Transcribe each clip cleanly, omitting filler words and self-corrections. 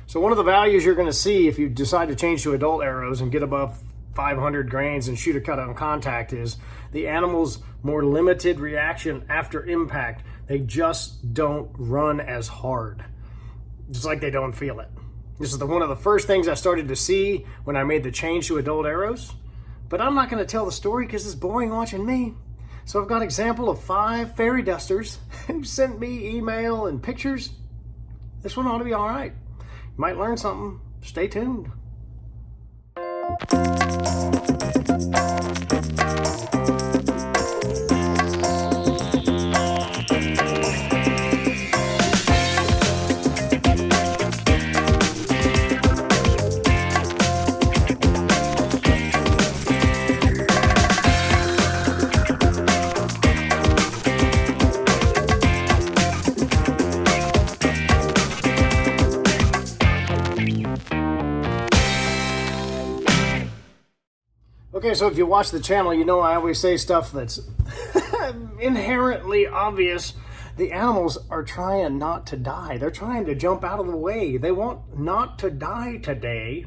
So one of the values you're going to see if you decide to change to adult arrows and get above 500 grains and shoot a cut on contact is the animal's more limited reaction after impact. They just don't run as hard. Just like they don't feel it. This is one of the first things I started to see when I made the change to adult arrows. But I'm not going to tell the story because it's boring watching me. So I've got an example of 5 fairy dusters who sent me email and pictures. This one ought to be all right. You might learn something. Stay tuned. Okay, so if you watch the channel, you know I always say stuff that's inherently obvious. The animals are trying not to die. They're trying to jump out of the way. They want not to die today,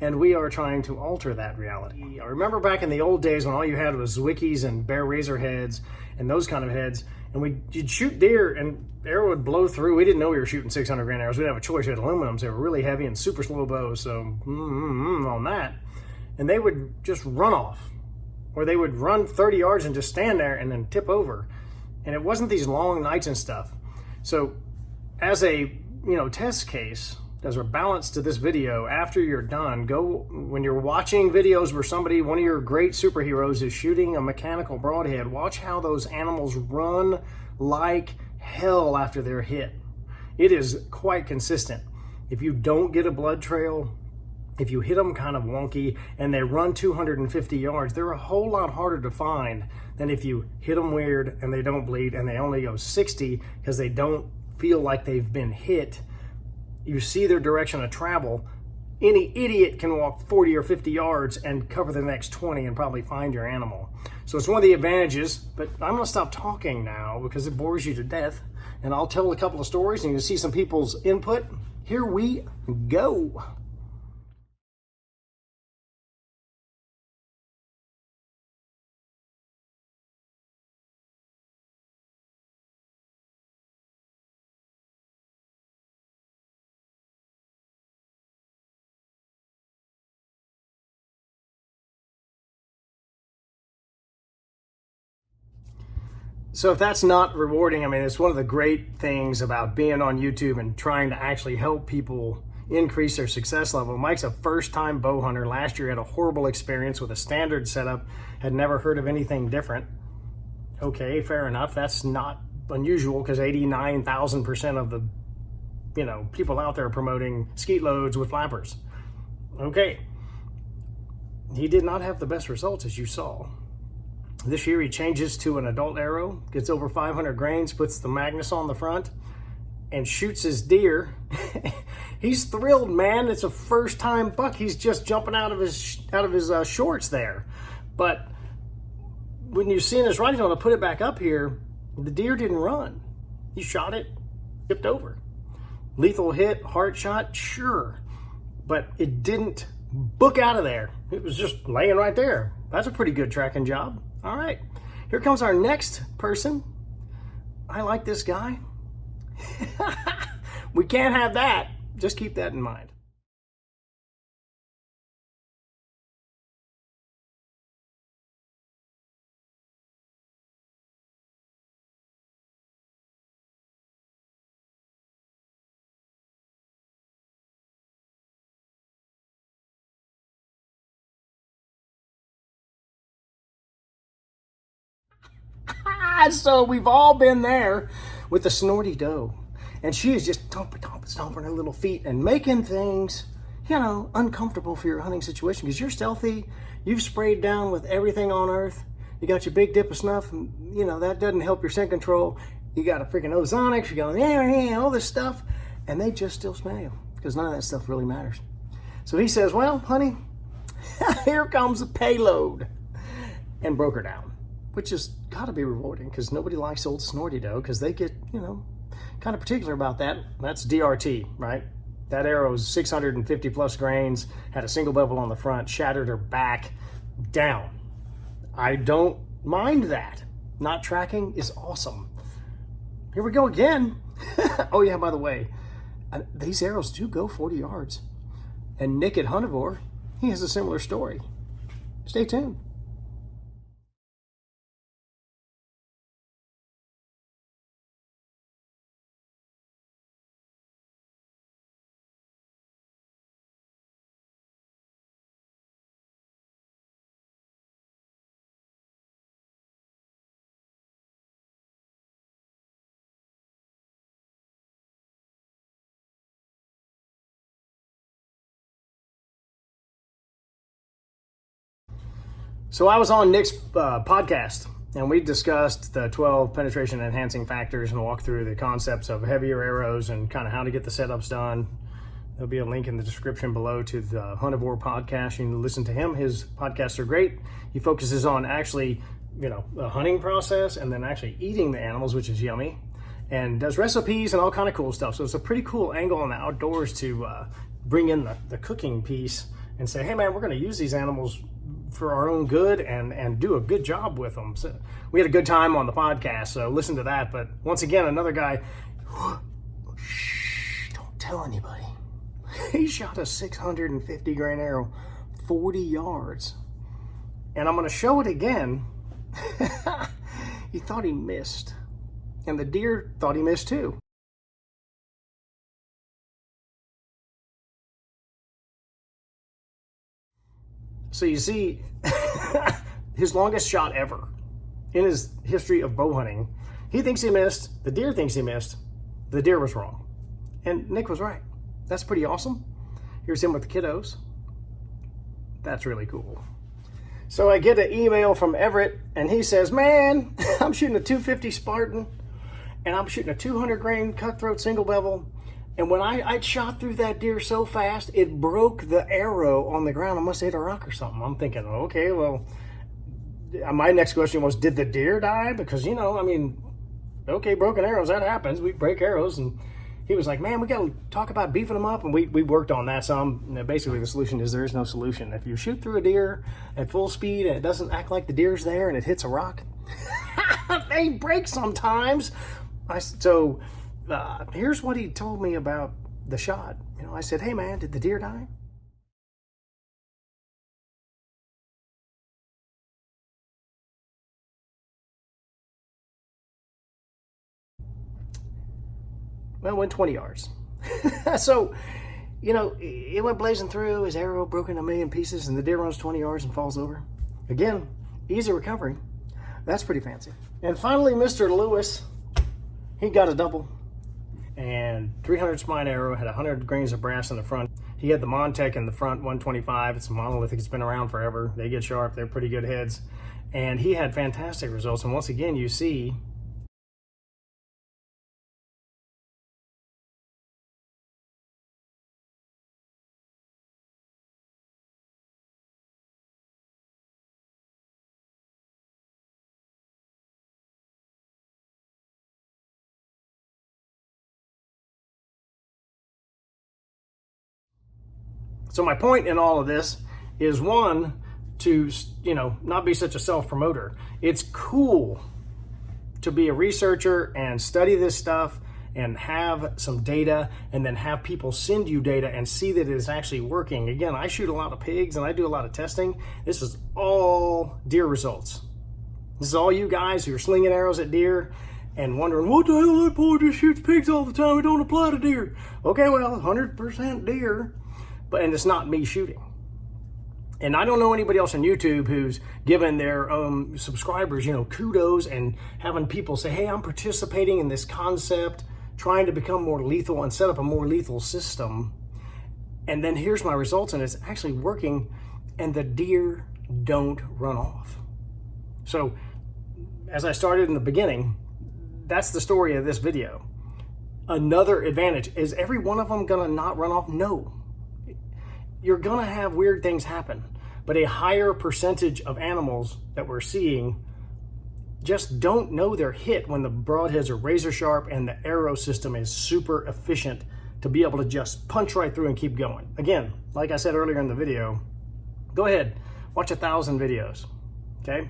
and we are trying to alter that reality. I remember back in the old days when all you had was Zwickies and bear razor heads and those kind of heads, and you'd shoot deer and the arrow would blow through. We didn't know we were shooting 600 grain arrows. We didn't have a choice. We had aluminums. They were really heavy and super slow bows, so on that. And they would just run off, or they would run 30 yards and just stand there and then tip over. And it wasn't these long nights and stuff. So as a test case, as a balance to this video, after you're done, go when you're watching videos where one of your great superheroes is shooting a mechanical broadhead, watch how those animals run like hell after they're hit. It is quite consistent. If you don't get a blood trail, if you hit them kind of wonky and they run 250 yards, they're a whole lot harder to find than if you hit them weird and they don't bleed and they only go 60 because they don't feel like they've been hit. You see their direction of travel. Any idiot can walk 40 or 50 yards and cover the next 20 and probably find your animal. So it's one of the advantages, but I'm gonna stop talking now because it bores you to death. And I'll tell a couple of stories and you'll see some people's input. Here we go. So if that's not rewarding, I mean, it's one of the great things about being on YouTube and trying to actually help people increase their success level. Mike's a first-time bow hunter. Last year had a horrible experience with a standard setup, had never heard of anything different. Okay, fair enough. That's not unusual because 89,000% of the people out there are promoting skeet loads with flappers. Okay. He did not have the best results, as you saw. This year he changes to an adult arrow, gets over 500 grains, puts the Magnus on the front, and shoots his deer. He's thrilled, man. It's a first-time buck. He's just jumping out of his shorts there. But when you see in his writing, I'm going to put it back up here, the deer didn't run. He shot it, tipped over. Lethal hit, hard shot, sure. But it didn't book out of there. It was just laying right there. That's a pretty good tracking job. All right, here comes our next person. I like this guy. We can't have that. Just keep that in mind. So we've all been there with the snorty doe. And she is just stomping her little feet and making things, uncomfortable for your hunting situation because you're stealthy. You've sprayed down with everything on earth. You got your big dip of snuff. And, that doesn't help your scent control. You got a freaking ozonics. You got all this stuff. And they just still smell you because none of that stuff really matters. So he says, well, honey, here comes the payload. And broke her down, which has got to be rewarding because nobody likes old snorty doe because they get, kind of particular about that. That's DRT, right? That arrow was 650 plus grains, had a single bevel on the front, shattered her back down. I don't mind that. Not tracking is awesome. Here we go again. Oh yeah, by the way, these arrows do go 40 yards. And Nick at Huntavore, he has a similar story. Stay tuned. So I was on Nick's podcast, and we discussed the 12 penetration enhancing factors and walked through the concepts of heavier arrows and kind of how to get the setups done. There'll be a link in the description below to the Huntavore Podcast. You can listen to him. His podcasts are great. He focuses on actually, the hunting process and then actually eating the animals, which is yummy, and does recipes and all kind of cool stuff. So it's a pretty cool angle in the outdoors to bring in the cooking piece and say, hey man, we're going to use these animals for our own good and do a good job with them. So we had a good time on the podcast, so listen to that. But once again, another guy, shh, don't tell anybody. He shot a 650 grain arrow, 40 yards. And I'm going to show it again. He thought he missed. And the deer thought he missed too. So you see, his longest shot ever in his history of bow hunting. He thinks he missed. The deer thinks he missed. The deer was wrong. And Nick was right. That's pretty awesome. Here's him with the kiddos. That's really cool. So I get an email from Everett, and he says, man, I'm shooting a 250 Spartan, and I'm shooting a 200 grain cutthroat single bevel. And when I shot through that deer so fast, it broke the arrow on the ground. I must have hit a rock or something. I'm thinking, okay, well, my next question was, did the deer die? Because, okay, broken arrows, that happens. We break arrows. And he was like, man, we got to talk about beefing them up. And we worked on that some. Basically, the solution is there is no solution. If you shoot through a deer at full speed and it doesn't act like the deer's there and it hits a rock, they break sometimes. Here's what he told me about the shot. I said, hey man, did the deer die? Well, it went 20 yards. So, it went blazing through, his arrow broke into a million pieces, and the deer runs 20 yards and falls over. Again, easy recovery. That's pretty fancy. And finally, Mr. Lewis, he got a double. And 300 spine arrow, had 100 grains of brass in the front. He had the Montec in the front, 125. It's a monolithic, it's been around forever. They get sharp, they're pretty good heads. And he had fantastic results. And once again, you see, so my point in all of this is, one, to not be such a self-promoter. It's cool to be a researcher and study this stuff and have some data and then have people send you data and see that it is actually working. Again, I shoot a lot of pigs and I do a lot of testing. This is all deer results. This is all you guys who are slinging arrows at deer and wondering, what the hell, that boy just shoots pigs all the time, it don't apply to deer. Okay, well, 100% deer. And it's not me shooting. And I don't know anybody else on YouTube who's given their subscribers, kudos and having people say, hey, I'm participating in this concept, trying to become more lethal and set up a more lethal system. And then here's my results, and it's actually working, and the deer don't run off. So as I started in the beginning, that's the story of this video. Another advantage, is every one of them gonna not run off? No. You're gonna have weird things happen, but a higher percentage of animals that we're seeing just don't know they're hit when the broadheads are razor sharp and the arrow system is super efficient to be able to just punch right through and keep going. Again, like I said earlier in the video, go ahead, watch 1,000 videos, okay?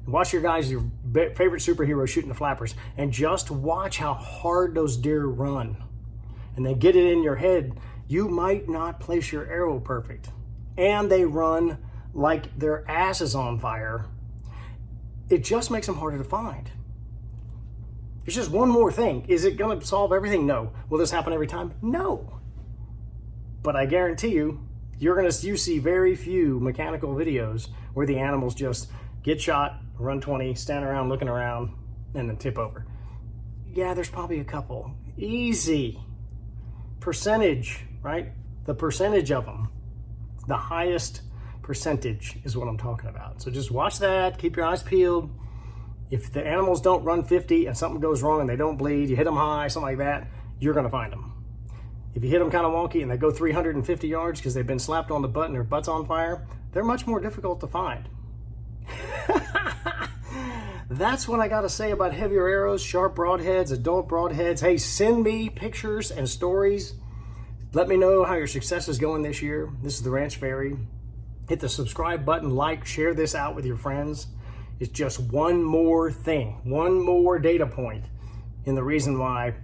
Watch your guys, your favorite superhero shooting the flappers, and just watch how hard those deer run. And then get it in your head, you might not place your arrow perfect. And they run like their ass is on fire. It just makes them harder to find. It's just one more thing. Is it gonna solve everything? No. Will this happen every time? No. But I guarantee you, you see very few mechanical videos where the animals just get shot, run 20, stand around looking around, and then tip over. Yeah, there's probably a couple. Easy. Percentage, right? The percentage of them. The highest percentage is what I'm talking about. So just watch that, keep your eyes peeled. If the animals don't run 50 and something goes wrong and they don't bleed, you hit them high, something like that, you're gonna find them. If you hit them kind of wonky and they go 350 yards because they've been slapped on the butt and their butt's on fire, they're much more difficult to find. That's what I gotta say about heavier arrows, sharp broadheads, adult broadheads. Hey, send me pictures and stories. Let me know how your success is going this year. This is the Ranch Fairy. Hit the subscribe button, like, share this out with your friends. It's just one more thing, one more data point in the reason why,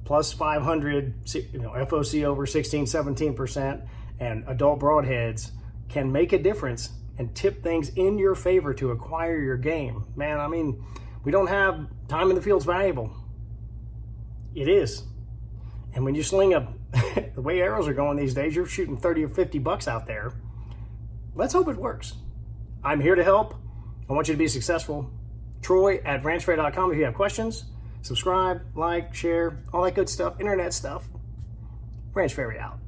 plus 500, FOC over 16, 17%, and adult broadheads can make a difference and tip things in your favor to acquire your game. Man, I mean, we don't have time in the field's valuable. It is. And when you sling the way arrows are going these days, you're shooting 30 or 50 bucks out there. Let's hope it works. I'm here to help. I want you to be successful. Troy@ranchfairy.com if you have questions. Subscribe, like, share, all that good stuff, internet stuff. Ranch Fairy out.